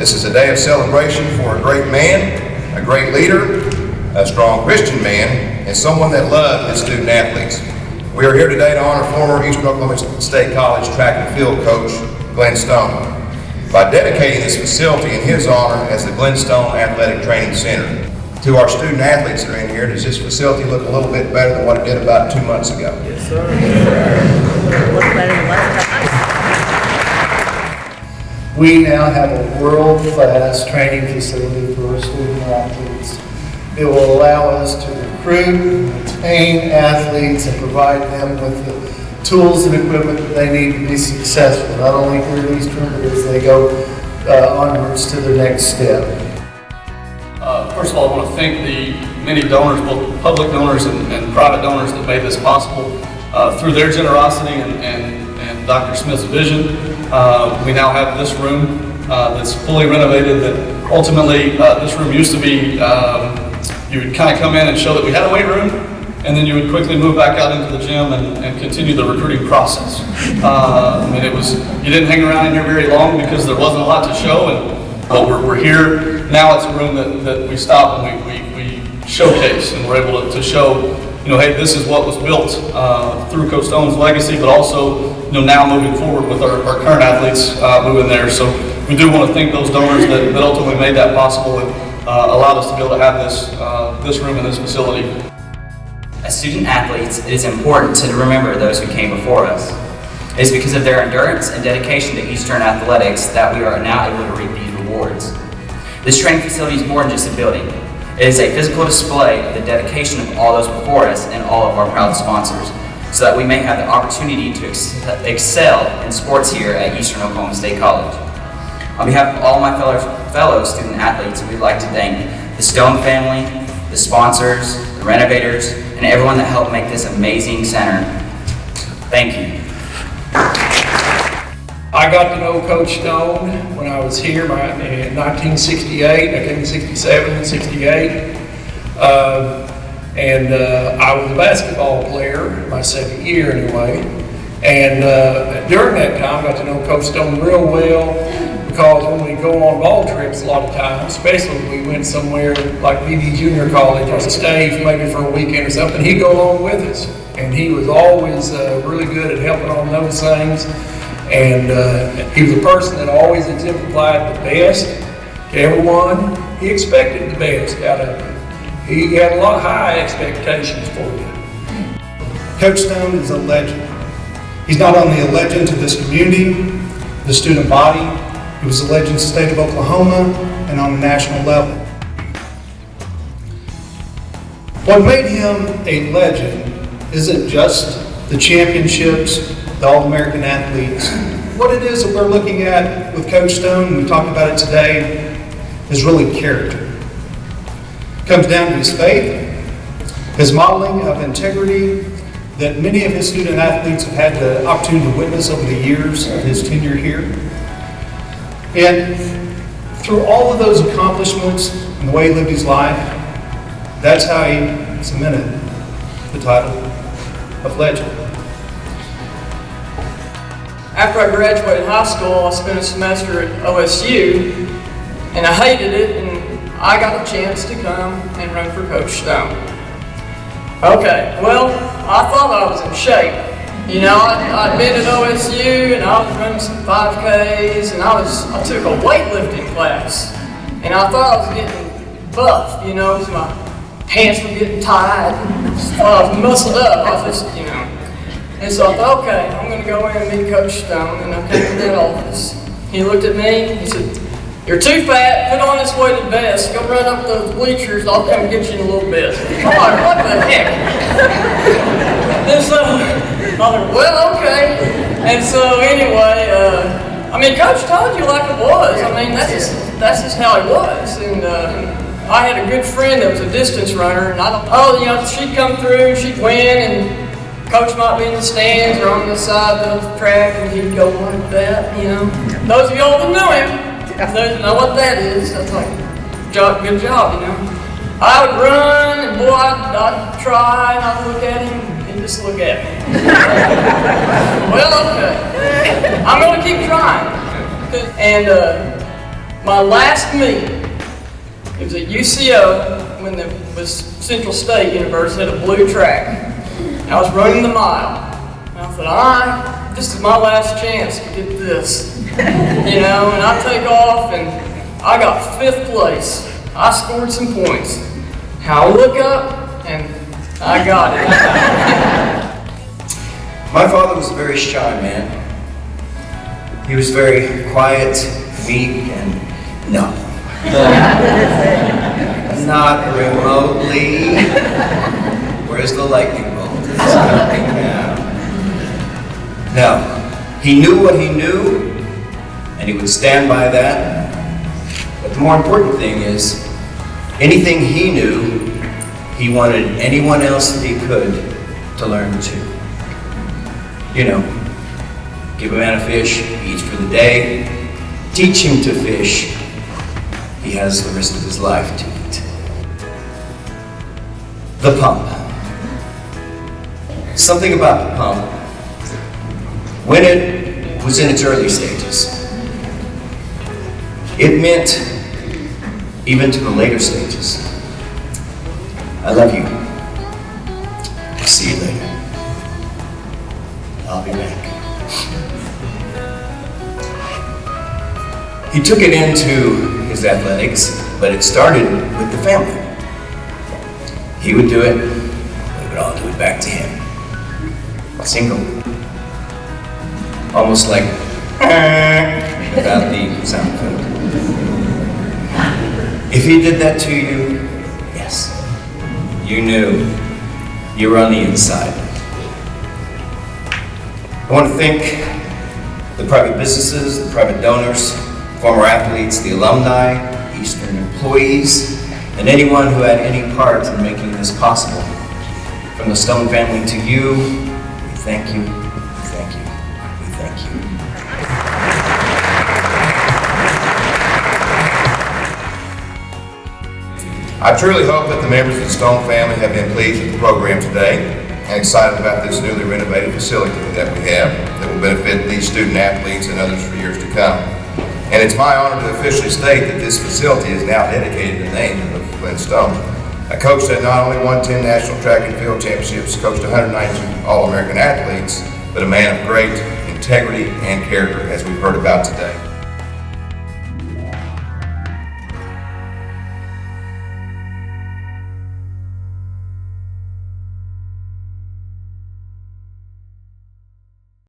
This is a day of celebration for a great man, a great leader, a strong Christian man, and someone that loved his student athletes. We are here today to honor former Eastern Oklahoma State College track and field coach, Glen Stone, by dedicating this facility in his honor as the Glen Stone Athletic Training Center. To our student athletes that are in here, does this facility look a little bit better than what it did about 2 months ago? Yes, sir. Look better than last time. We now have a world-class training facility for our student athletes. It will allow us to recruit, retain athletes, and provide them with the tools and equipment that they need to be successful, not only here at Eastern, but as they go onwards to their next step. First of all, I want to thank the many donors, both public donors and private donors that made this possible. Through their generosity and Dr. Smith's vision, we now have this room that's fully renovated. That ultimately, this room used to be, you would kind of come in and show that we had a weight room, and then you would quickly move back out into the gym and continue the recruiting process. I mean, you didn't hang around in here very long because there wasn't a lot to show, but we're here. Now it's a room that we stop and we showcase, and we're able to show, hey, this is what was built through Coach Stone's legacy, but also, now moving forward with our current athletes moving there. So we do want to thank those donors that ultimately made that possible and allowed us to be able to have this room and this facility. As student athletes, it is important to remember those who came before us. It is because of their endurance and dedication to Eastern athletics that we are now able to reap these rewards. This training facility is more than just a building. It is a physical display of the dedication of all those before us and all of our proud sponsors, so that we may have the opportunity to excel in sports here at Eastern Oklahoma State College. On behalf of all my fellow student athletes, we'd like to thank the Stone family, the sponsors, the renovators, and everyone that helped make this amazing center. Thank you. I got to know Coach Stone when I was here in 1968. I came in 67 and 68. I was a basketball player my second year anyway. And during that time, I got to know Coach Stone real well, because when we go on ball trips a lot of times, especially if we went somewhere like BB Junior College on a stage maybe for a weekend or something, he'd go along with us. And he was always really good at helping on those things. And he was a person that always exemplified the best to everyone. He expected the best out of you. He had a lot of high expectations for you. Coach Stone is a legend. He's not only a legend to this community, the student body, he was a legend to the state of Oklahoma and on a national level. What made him a legend isn't just the championships, the All-American athletes. What it is that we're looking at with Coach Stone, we talked about it today, is really character. It comes down to his faith, his modeling of integrity that many of his student athletes have had the opportunity to witness over the years of his tenure here. And through all of those accomplishments and the way he lived his life, that's how he cemented the title of legend. After I graduated high school, I spent a semester at OSU, and I hated it, and I got a chance to come and run for Coach Stone. Okay, well, I thought I was in shape. I'd been at OSU, and I was running some 5Ks, and I took a weightlifting class, and I thought I was getting buff, because my pants were getting tight, and I was muscled up. I was just, And so I thought, okay, I'm going to go in and meet Coach Stone, and I came to that office. He looked at me, he said, "You're too fat, put on this weighted vest, go run up those bleachers, I'll come get you in a little bit." I'm like, what the heck? And so, I thought, well, okay. And so anyway, Coach told you like it was. That's just how he was. And I had a good friend that was a distance runner, and she'd come through, she'd win, and Coach might be in the stands or on the side of the track, and he'd go like that, Those of y'all that know him, those know what that is. That's like, good job, I would run, and boy, I'd try, and I'd look at him, and he'd just look at me. Well, okay. I'm going to keep trying. And My last meet, it was at UCO when it was Central State University, had a blue track. I was running the mile. And I thought, all right, this is my last chance to get this. You know, and I take off and I got 5th place. I scored some points. I look up and I got it. My father was a very shy man. He was very quiet, meek, and no. Not remotely. Where's the lightning bolt? No. He knew what he knew, and he would stand by that. But the more important thing is, anything he knew, he wanted anyone else that he could to learn too. You know, give a man a fish, he eats for the day. Teach him to fish, he has the rest of his life to eat. The pump. Something about the pump, when it was in its early stages, it meant even to the later stages, I love you. See you later. I'll be back. He took it into his athletics, but it started with the family. He would do it, we would all do it back to him. Single. Almost like without the sound effect. If he did that to you, yes, you knew you were on the inside. I want to thank the private businesses, the private donors, former athletes, the alumni, Eastern employees, and anyone who had any part in making this possible. From the Stone family to you, we thank you, we thank you, we thank you. I truly hope that the members of the Stone family have been pleased with the program today and excited about this newly renovated facility that we have that will benefit these student athletes and others for years to come. And it's my honor to officially state that this facility is now dedicated in the name of Glen Stone, a coach that not only won 10 national track and field championships, coached 192 All-American athletes, but a man of great integrity and character, as we've heard about today.